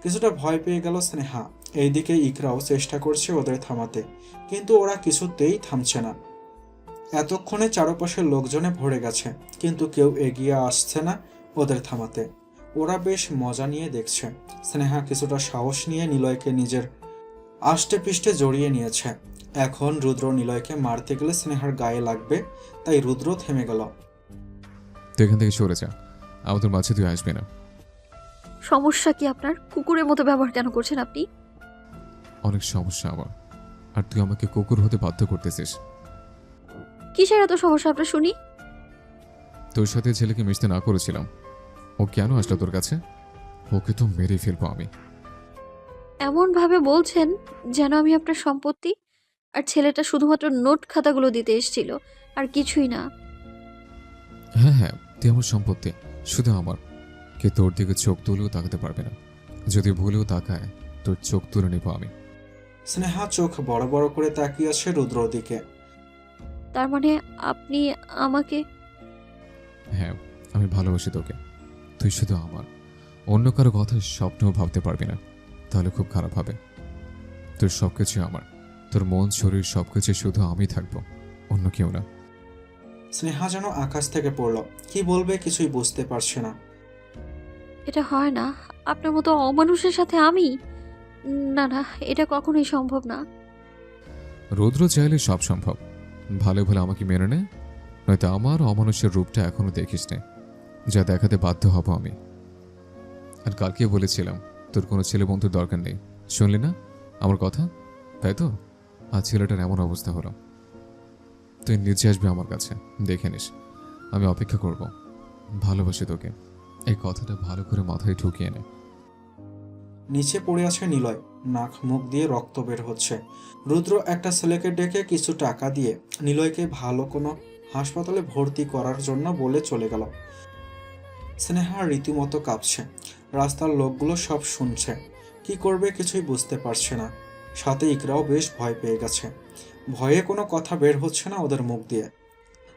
কিছুটা ভয় পেয়ে গেল স্নেহা। এইদিকে ইকরাও চেষ্টা করছে ওদের থামাতে, কিন্তু ওরা কিছুতেই থামছে না। এতক্ষণে চারপাশের লোকজনে ভরে গেছে, কিন্তু কেউ এগিয়ে আসছে না ওদের থামাতে। ওরা বেশ মজা নিয়ে দেখছে। স্নেহা কিছুটা সাহস নিয়ে নিলয়কে নিজের আষ্টে পৃষ্ঠে জড়িয়ে নিয়েছে। এখন রুদ্র নিলয়কে মারতে গেলে স্নেহার গায়ে লাগবে, তাই রুদ্র থেমে গেল। তুই এখান থেকে সরে যা, আমাদের মাঝে তুই আসবি না। সমস্যা কি আপনার? কুকুরের মতো ব্যবহার কেন করছেন আপনি? অনেক সমস্যা আমার, আর তুই আমাকে কুকুর হতে বাধ্য করতেছিস। কিসের এত সমস্যা আপনার শুনি? তোর সাথে ছেলেকে মিশতে না করেছিলাম, ও কেন আসলো তোর কাছে? ওকে তো মেরে ফেলবো আমি। এমন ভাবে বলছেন যেন আমি আপনার সম্পত্তি, আর ছেলেটা শুধুমাত্র নোট খাতাগুলো দিতে এসেছিল, আর কিছুই না। হ্যাঁ হ্যাঁ, তুই আমার সম্পত্তি, শুধু আমার। কে তোর দিকে চোখ তুলেও তাকাতে পারবে না। যদি ভুলেও তাকায়, তোর চোখ তুলে নেব আমি। স্নেহা চোখ বড় বড় করে তাকিয়ে আছে রুদ্রর দিকে। তার মানে আপনি আমাকে? হ্যাঁ, আমি ভালোবাসি তোকে। তুই শুধু আমার, অন্য কারো কথা স্বপ্নেও ভাবতে পারবি না, তাহলে খুব খারাপ হবে। তোর সবকিছু আমার, তোর মন শরীর সবকিছু শুধু আমি থাকবো, অন্য কেউ না। স্নেহা যেন আকাশ থেকে পড়ল। কি বলবে কিছুই বুঝতে পারছে না। এটা হয় না, আপনার মতো অমানুষের সাথে আমি? না না, এটা কখনোই সম্ভব না। রুদ্র চাইলে সব সম্ভব। ভালো ভালো আমাকে মেনে নে, নয়তো আমার অমানুষের রূপটা এখনো দেখিস নে, যা দেখাতে বাধ্য হব আমি। আর কালকে বলেছিলাম তোর কোনো ছেলে বন্ধুর দরকার নেই, শুনলি না আমার কথা? তাই তো আজ ছেলেটার এমন অবস্থা হলো। তুই নিচে আসবি আমার কাছে, দেখে নিস। আমি অপেক্ষা করব। ভালোবাসি তোকে, এই কথাটা ভালো করে মাথায় ঢুকিয়ে নে। নিচে পড়ে আছে নিলয়, নাক মুখ দিয়ে রক্ত বের হচ্ছে। রুদ্র একটা ছেলেকে ডেকে কিছু টাকা দিয়ে নিলয়কে ভালো কোনো হাসপাতালে ভর্তি করার জন্য বলে চলে গেল। স্নেহা রীতিমতো কাঁপছে। রাস্তার লোকগুলো সব শুনছে, কি করবে কিছুই বুঝতে পারছে না। সাথে ইকরাও বেশ ভয় পেয়ে গেছে। ভয়ে কোনো কথা বের হচ্ছে না ওদের মুখ দিয়ে।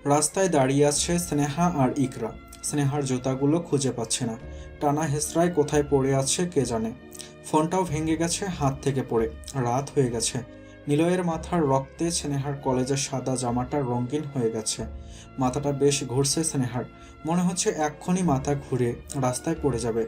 রাস্তায় দাঁড়িয়ে আছে স্নেহা আর ইকরা। স্নেহার জুতাগুলো খুঁজে পাচ্ছে না, টানা হেসরায় কোথায় পড়ে আছে কে জানে। ফোনটাও ভেঙে গেছে হাত থেকে পড়ে। রাত হয়ে গেছে। নিলয়ের মাথার রক্তে স্নেহার কলেজের সাদা জামাটা রঙিন হয়ে গেছে। মাথাটা বেশ ঘুরছে স্নেহার, মনে হচ্ছে এক্ষুনি মাথা ঘুরে রাস্তায় পড়ে যাবে।